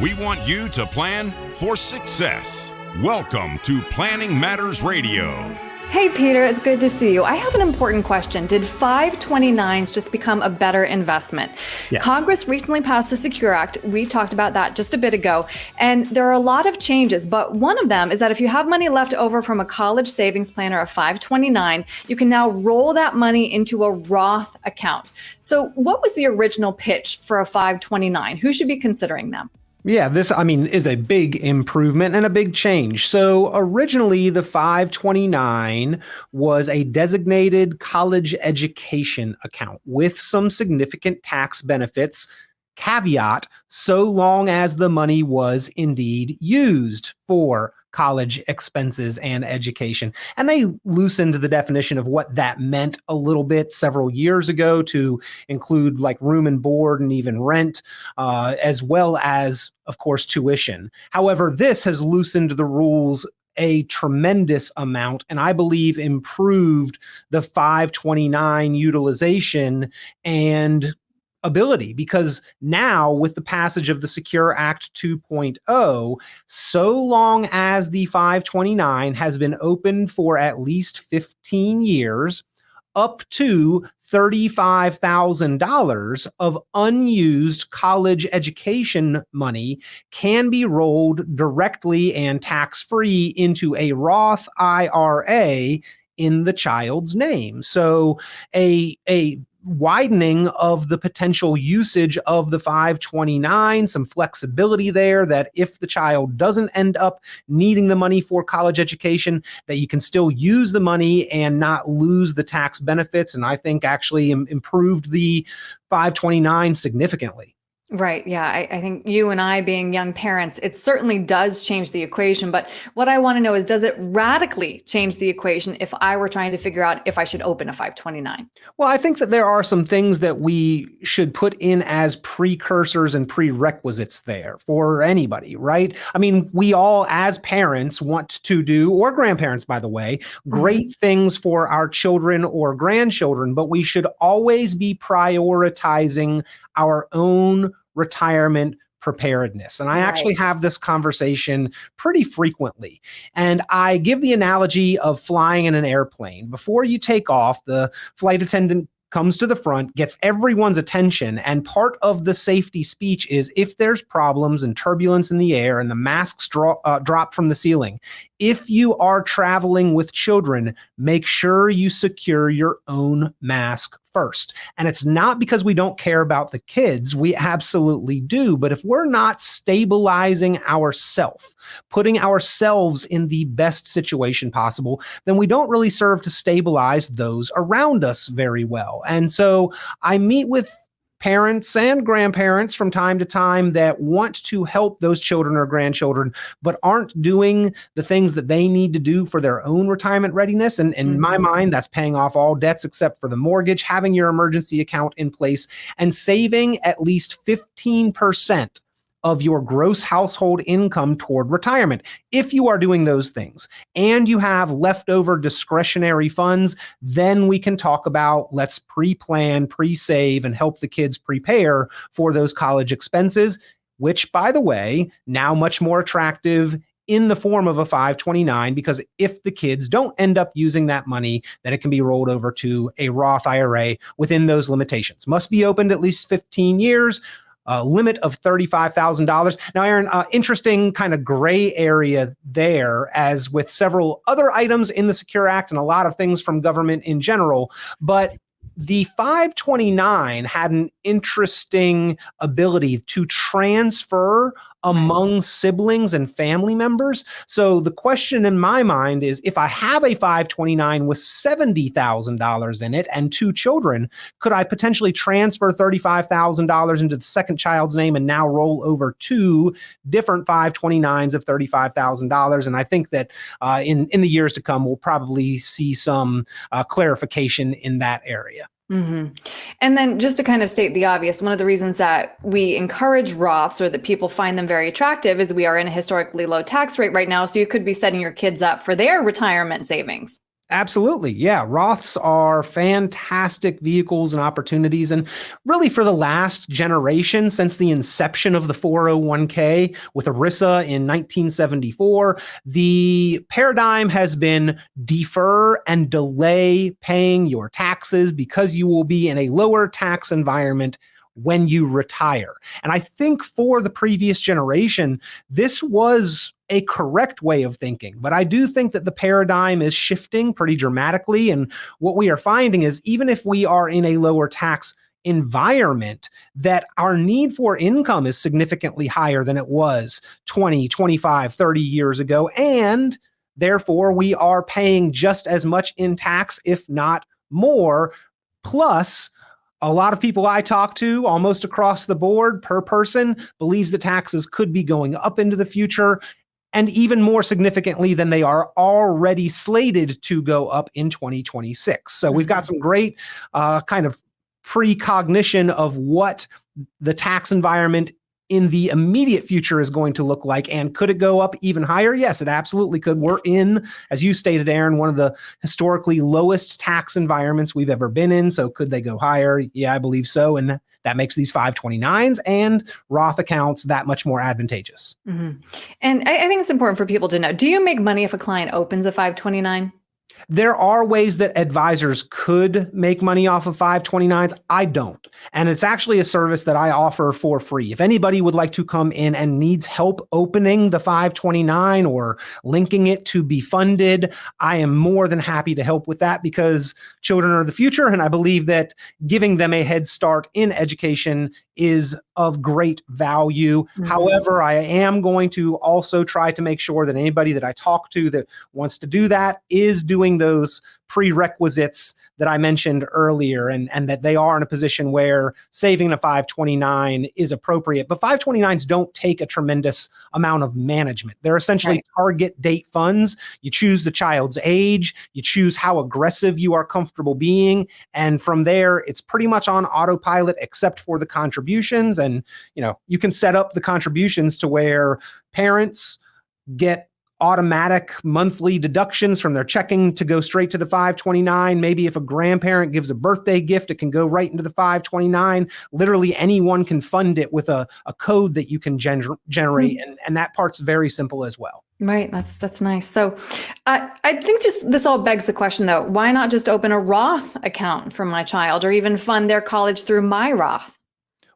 We want you to plan for success. Welcome to Planning Matters Radio. Hey, Peter, it's good to see you. I have an important question. Did 529s just become a better investment? Yes. Congress recently passed the Secure Act. We talked about that just a bit ago. And there are a lot of changes, but one of them is that if you have money left over from a college savings plan or a 529, you can now roll that money into a Roth account. So what was the original pitch for a 529? Who should be considering them? Yeah, this, is a big improvement and a big change. So originally, the 529 was a designated college education account with some significant tax benefits. Caveat, so long as the money was indeed used for college expenses and education. And they loosened the definition of what that meant a little bit several years ago to include like room and board and even rent, as well as, of course, tuition. However, this has loosened the rules a tremendous amount, and I believe improved the 529 utilization and ability, because now with the passage of the Secure Act 2.0, so long as the 529 has been open for at least 15 years, up to $35,000 of unused college education money can be rolled directly and tax-free into a Roth IRA in the child's name. So a widening of the potential usage of the 529, some flexibility there that if the child doesn't end up needing the money for college education, that you can still use the money and not lose the tax benefits. And I think actually improved the 529 significantly. Right. Yeah. I think you and I being young parents, it certainly does change the equation. But what I want to know is, does it radically change the equation if I were trying to figure out if I should open a 529? Well, I think that there are some things that we should put in as precursors and prerequisites there for anybody, right? We all as parents want to do, or grandparents, by the way, great things for our children or grandchildren, but we should always be prioritizing our own retirement preparedness. And I actually have this conversation pretty frequently. And I give the analogy of flying in an airplane. Before you take off, the flight attendant comes to the front, gets everyone's attention, and part of the safety speech is if there's problems and turbulence in the air and the masks drop from the ceiling, if you are traveling with children, make sure you secure your own mask first. And it's not because we don't care about the kids. We absolutely do. But if we're not stabilizing ourselves, putting ourselves in the best situation possible, then we don't really serve to stabilize those around us very well. And so I meet with parents and grandparents from time to time that want to help those children or grandchildren, but aren't doing the things that they need to do for their own retirement readiness. And in my mind, that's paying off all debts except for the mortgage, having your emergency account in place, and saving at least 15% of your gross household income toward retirement. If you are doing those things and you have leftover discretionary funds, then we can talk about let's pre-plan, pre-save, and help the kids prepare for those college expenses, which, by the way, now much more attractive in the form of a 529, because if the kids don't end up using that money, then it can be rolled over to a Roth IRA within those limitations. Must be opened at least 15 years. Limit of $35,000. Now, Erin, interesting kind of gray area there, as with several other items in the Secure Act and a lot of things from government in general. But the 529 had an interesting ability to transfer among siblings and family members. So the question in my mind is, if I have a 529 with $70,000 in it and two children, could I potentially transfer $35,000 into the second child's name and now roll over two different 529s of $35,000? And I think that in the years to come, we'll probably see some clarification in that area. Mm-hmm. And then just to kind of state the obvious, one of the reasons that we encourage Roths or that people find them very attractive is we are in a historically low tax rate right now. So you could be setting your kids up for their retirement savings. Absolutely. Yeah. Roths are fantastic vehicles and opportunities. And really, for the last generation, since the inception of the 401k with ERISA in 1974, the paradigm has been defer and delay paying your taxes because you will be in a lower tax environment when you retire. And I think for the previous generation, this was a correct way of thinking. But I do think that the paradigm is shifting pretty dramatically. And what we are finding is even if we are in a lower tax environment, that our need for income is significantly higher than it was 20, 25, 30 years ago. And therefore, we are paying just as much in tax, if not more. Plus, a lot of people I talk to almost across the board per person believes that taxes could be going up into the future, and even more significantly than they are already slated to go up in 2026. So we've got some great kind of precognition of what the tax environment in the immediate future is going to look like. And could it go up even higher? Yes, it absolutely could. We're in, as you stated, Erin, one of the historically lowest tax environments we've ever been in. So could they go higher? Yeah, I believe so. And that makes these 529s and Roth accounts that much more advantageous. Mm-hmm. And I think it's important for people to know, do you make money if a client opens a 529? There are ways that advisors could make money off of 529s. I don't. And it's actually a service that I offer for free. If anybody would like to come in and needs help opening the 529 or linking it to be funded, I am more than happy to help with that because children are the future. And I believe that giving them a head start in education is of great value. Mm-hmm. However, I am going to also try to make sure that anybody that I talk to that wants to do that is doing those prerequisites that I mentioned earlier, and that they are in a position where saving a 529 is appropriate. But 529s don't take a tremendous amount of management. They're essentially target date funds. You choose the child's age, you choose how aggressive you are comfortable being, and from there, it's pretty much on autopilot except for the contributions. And you can set up the contributions to where parents get automatic monthly deductions from their checking to go straight to the 529. Maybe if a grandparent gives a birthday gift, it can go right into the 529. Literally anyone can fund it with a code that you can generate. And that part's very simple as well. Right. That's nice. So I think just this all begs the question, though, why not just open a Roth account for my child or even fund their college through my Roth?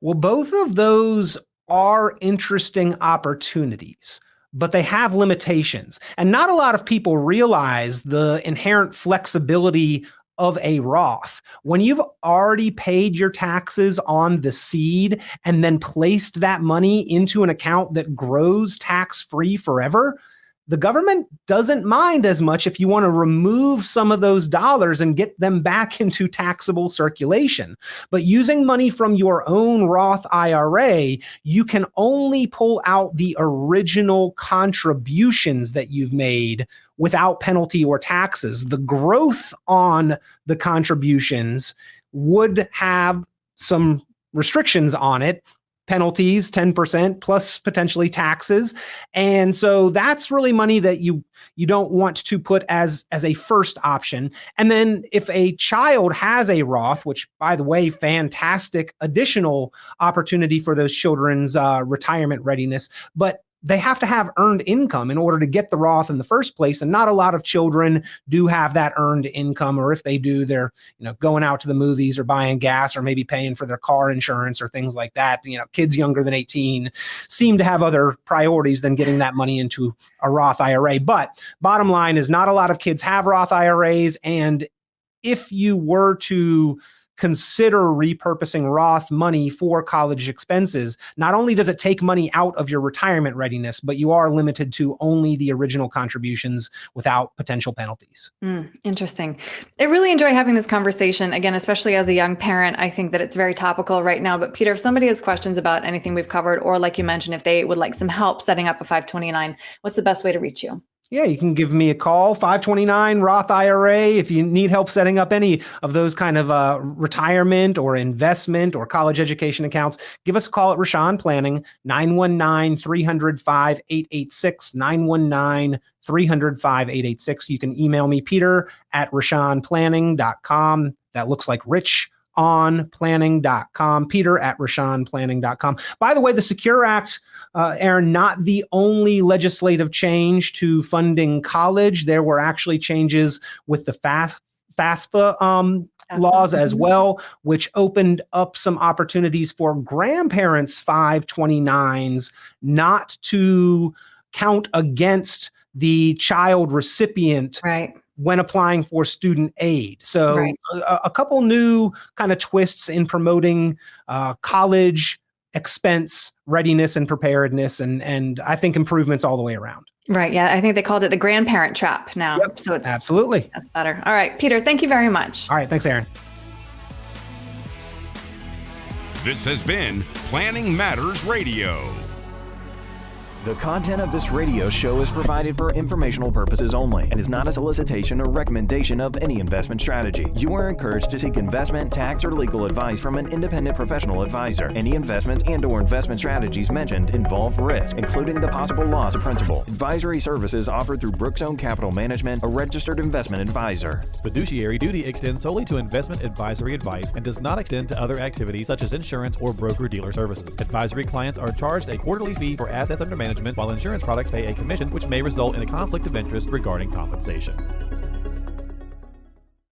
Well, both of those are interesting opportunities, but they have limitations. And not a lot of people realize the inherent flexibility of a Roth. When you've already paid your taxes on the seed and then placed that money into an account that grows tax-free forever, the government doesn't mind as much if you want to remove some of those dollars and get them back into taxable circulation. But using money from your own Roth IRA, you can only pull out the original contributions that you've made without penalty or taxes. The growth on the contributions would have some restrictions on it. Penalties, 10% plus potentially taxes. And so that's really money that you don't want to put as a first option. And then if a child has a Roth, which by the way, fantastic additional opportunity for those children's retirement readiness, but they have to have earned income in order to get the Roth in the first place. And not a lot of children do have that earned income, or if they do, they're, going out to the movies or buying gas or maybe paying for their car insurance or things like that. Kids younger than 18 seem to have other priorities than getting that money into a Roth IRA. But bottom line is not a lot of kids have Roth IRAs. And if you were to consider repurposing Roth money for college expenses, not only does it take money out of your retirement readiness, but you are limited to only the original contributions without potential penalties. Interesting. I really enjoy having this conversation. Again, especially as a young parent, I think that it's very topical right now. But Peter, if somebody has questions about anything we've covered, or like you mentioned, if they would like some help setting up a 529, what's the best way to reach you? Yeah, you can give me a call, 529 Roth IRA. If you need help setting up any of those kind of retirement or investment or college education accounts, give us a call at Richon Planning, 919-300-5886, 919-300-5886. You can email me, peter@richonplanning.com. That looks like Rich on planning.com, peter@richonplanning.com. By the way, the Secure Act, Erin, not the only legislative change to funding college. There were actually changes with the FAFSA laws as well, which opened up some opportunities for grandparents' 529s not to count against the child recipient when applying for student aid. So a couple new kind of twists in promoting college expense readiness and preparedness, and I think improvements all the way around. Right. Yeah. I think they called it the grandparent trap now. Yep, so it's absolutely. That's better. All right, Peter, thank you very much. All right. Thanks, Erin. This has been Planning Matters Radio. The content of this radio show is provided for informational purposes only and is not a solicitation or recommendation of any investment strategy. You are encouraged to seek investment, tax, or legal advice from an independent professional advisor. Any investments and/or investment strategies mentioned involve risk, including the possible loss of principal. Advisory services offered through Brookstone Capital Management, a registered investment advisor. Fiduciary duty extends solely to investment advisory advice and does not extend to other activities such as insurance or broker-dealer services. Advisory clients are charged a quarterly fee for assets under management, while insurance products pay a commission, which may result in a conflict of interest regarding compensation.